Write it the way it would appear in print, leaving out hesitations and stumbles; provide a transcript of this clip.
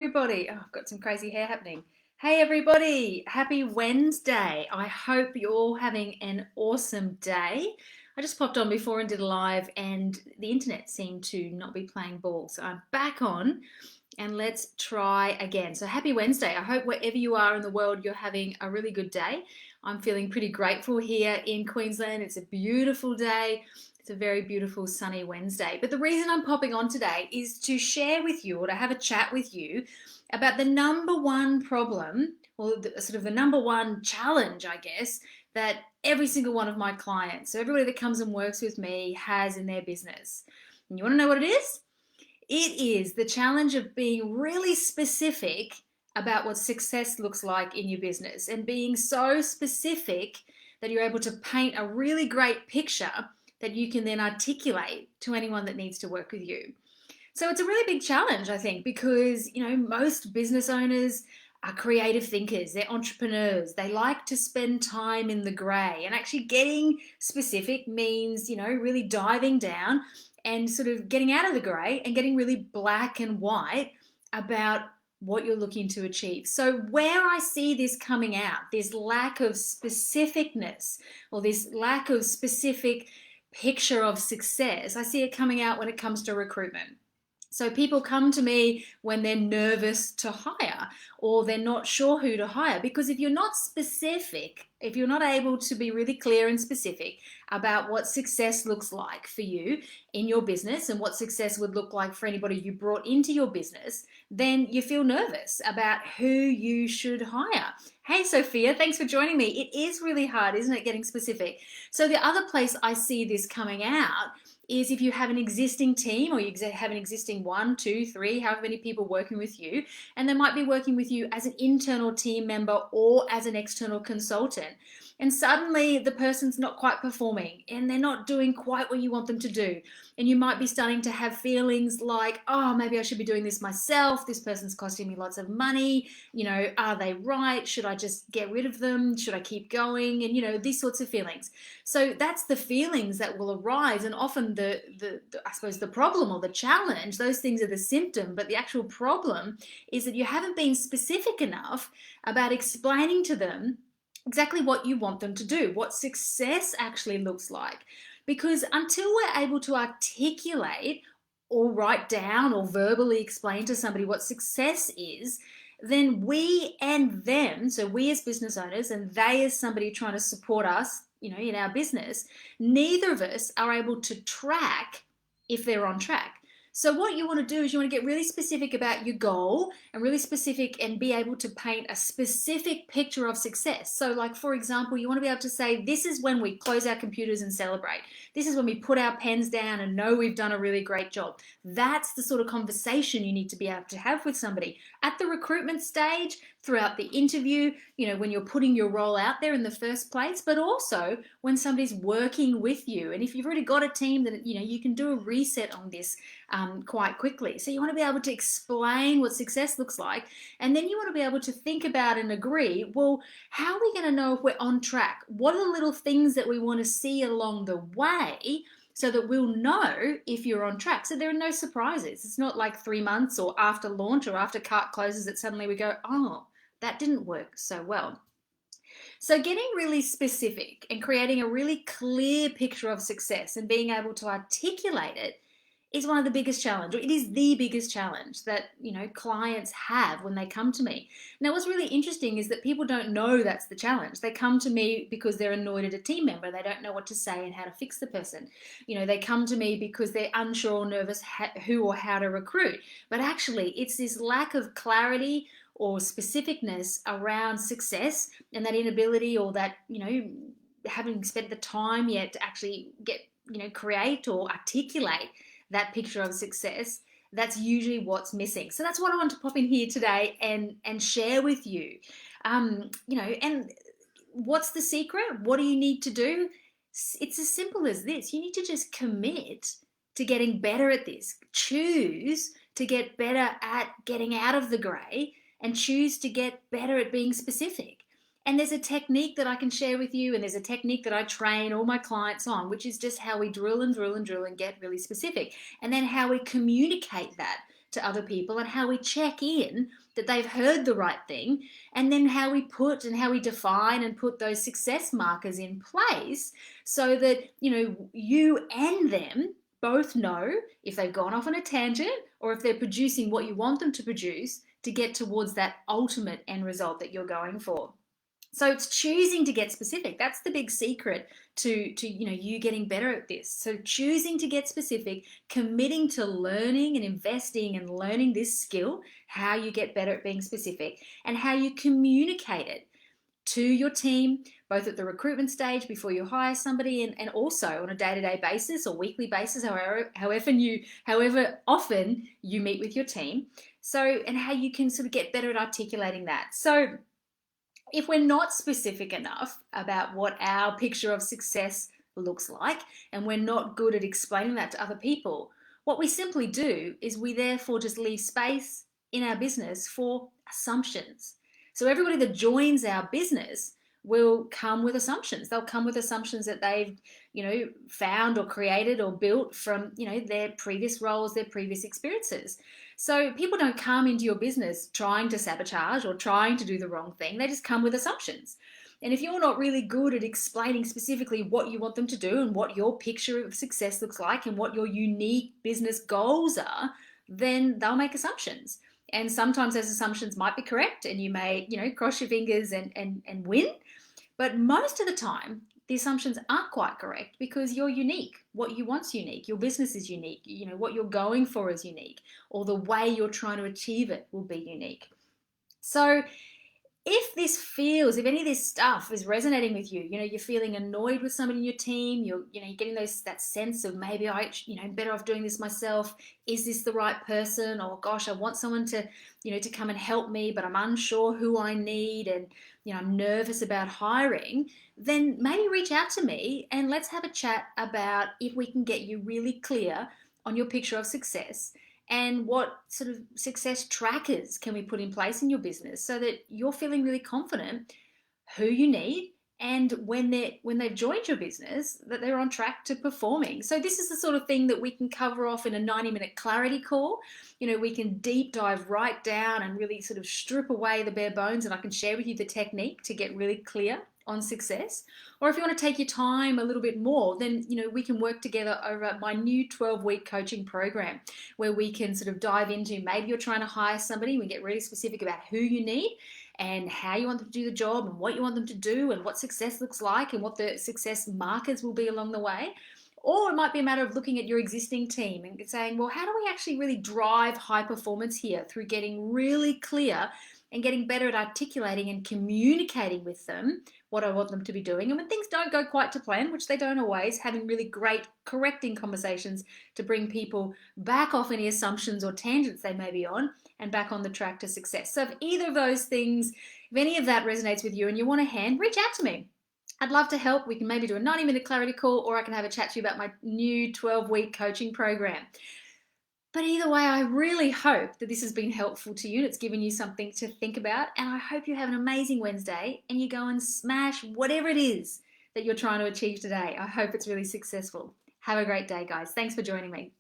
everybody. Oh, I've got some crazy hair happening. Hey everybody, happy Wednesday. I hope you're all having an awesome day. I just popped on before and did a live and the internet seemed to not be playing ball. So I'm back on and let's try again. So happy Wednesday. I hope wherever you are in the world, you're having a really good day. I'm feeling pretty grateful here in Queensland. It's a beautiful day. It's a very beautiful sunny Wednesday. But the reason I'm popping on today is to share with you or to have a chat with you about the number one problem or sort of the number one challenge, I guess, that every single one of my clients, so everybody that comes and works with me, has in their business. And you want to know what it is? It is the challenge of being really specific about what success looks like in your business and being so specific that you're able to paint a really great picture that you can then articulate to anyone that needs to work with you. So it's a really big challenge, I think, because, most business owners are creative thinkers, they're entrepreneurs, they like to spend time in the grey. And actually getting specific means, really diving down and sort of getting out of the grey and getting really black and white about what you're looking to achieve. So where I see this coming out, this lack of specificness or this lack of specific picture of success, I see it coming out when it comes to recruitment. So people come to me when they're nervous to hire or they're not sure who to hire, because if you're not specific, if you're not able to be really clear and specific about what success looks like for you in your business and what success would look like for anybody you brought into your business, then you feel nervous about who you should hire. Hey, Sophia, thanks for joining me. It is really hard, isn't it, getting specific? So the other place I see this coming out is if you have an existing team or you have an existing 1, 2, 3, however many people working with you, and they might be working with you as an internal team member or as an external consultant. And suddenly the person's not quite performing and they're not doing quite what you want them to do. And you might be starting to have feelings like, oh, maybe I should be doing this myself. This person's costing me lots of money. Are they right? Should I just get rid of them? Should I keep going? And, these sorts of feelings. So that's the feelings that will arise. And often I suppose the problem or the challenge, those things are the symptom, but the actual problem is that you haven't been specific enough about explaining to them exactly what you want them to do, what success actually looks like. Because until we're able to articulate or write down or verbally explain to somebody what success is, then we and them, so we as business owners and they as somebody trying to support us, in our business, neither of us are able to track if they're on track. So what you want to do is you want to get really specific about your goal and really specific and be able to paint a specific picture of success. So like, for example, you want to be able to say, this is when we close our computers and celebrate. This is when we put our pens down and know we've done a really great job. That's the sort of conversation you need to be able to have with somebody at the recruitment stage, throughout the interview, when you're putting your role out there in the first place, but also when somebody's working with you. And if you've already got a team, that you can do a reset on this quite quickly. So you want to be able to explain what success looks like, and then you want to be able to think about and agree, well, how are we going to know if we're on track? What are the little things that we want to see along the way so that we'll know if you're on track? So there are no surprises. It's not like 3 months or after launch or after cart closes that suddenly we go, oh, that didn't work so well. So getting really specific and creating a really clear picture of success and being able to articulate it is one of the biggest challenges. It is the biggest challenge that, clients have when they come to me. Now, what's really interesting is that people don't know that's the challenge. They come to me because they're annoyed at a team member. They don't know what to say and how to fix the person. They come to me because they're unsure or nervous who or how to recruit. But actually, it's this lack of clarity or specificness around success and that inability or that, having spent the time yet to actually get, create or articulate that picture of success. That's usually what's missing. So that's what I want to pop in here today and share with you. And what's the secret? What do you need to do? It's as simple as this. You need to just commit to getting better at this. Choose to get better at getting out of the grey and choose to get better at being specific. And there's a technique that I can share with you, and there's a technique that I train all my clients on, which is just how we drill and drill and drill and get really specific, and then how we communicate that to to other people, and how we check in that they've heard the right thing, and then how we put and how we define and put those success markers in place so that, you and them both know if they've gone off on a tangent or if they're producing what you want them to produce to get towards that ultimate end result that you're going for. So it's choosing to get specific. That's the big secret to you getting better at this. So choosing to get specific, committing to learning and investing and learning this skill, how you get better at being specific, and how you communicate it to your team, both at the recruitment stage before you hire somebody, and also on a day-to-day basis or weekly basis, however often you meet with your team. So, and how you can sort of get better at articulating that. So if we're not specific enough about what our picture of success looks like, and we're not good at explaining that to other people, what we simply do is we therefore just leave space in our business for assumptions. So everybody that joins our business will come with assumptions. They'll come with assumptions that they've, found or created or built from, their previous roles, their previous experiences. So people don't come into your business trying to sabotage or trying to do the wrong thing. They just come with assumptions. And if you're not really good at explaining specifically what you want them to do and what your picture of success looks like and what your unique business goals are, then they'll make assumptions. And sometimes those assumptions might be correct and you may, cross your fingers and win. But most of the time, the assumptions aren't quite correct because you're unique. What you want's unique. Your business is unique. What you're going for is unique, or the way you're trying to achieve it will be unique. So if any of this stuff is resonating with you, you're feeling annoyed with somebody in your team, you're getting that sense of maybe I'm better off doing this myself. Is this the right person? Or gosh, I want someone to come and help me, but I'm unsure who I need, and I'm nervous about hiring. Then maybe reach out to me and let's have a chat about if we can get you really clear on your picture of success. And what sort of success trackers can we put in place in your business so that you're feeling really confident who you need, and when they've joined your business, that they're on track to performing. So this is the sort of thing that we can cover off in a 90-minute clarity call. We can deep dive right down and really sort of strip away the bare bones, and I can share with you the technique to get really clear on success. Or if you want to take your time a little bit more, then we can work together over my new 12-week coaching program, where we can sort of dive into, maybe you're trying to hire somebody, we get really specific about who you need and how you want them to do the job and what you want them to do and what success looks like and what the success markers will be along the way. Or it might be a matter of looking at your existing team and saying, well, how do we actually really drive high performance here through getting really clear and getting better at articulating and communicating with them what I want them to be doing. And when things don't go quite to plan, which they don't always, having really great correcting conversations to bring people back off any assumptions or tangents they may be on and back on the track to success. So if either of those things, if any of that resonates with you and you want a hand, reach out to me. I'd love to help. We can maybe do a 90-minute clarity call, or I can have a chat to you about my new 12-week coaching program. But either way, I really hope that this has been helpful to you and it's given you something to think about. And I hope you have an amazing Wednesday and you go and smash whatever it is that you're trying to achieve today. I hope it's really successful. Have a great day, guys. Thanks for joining me.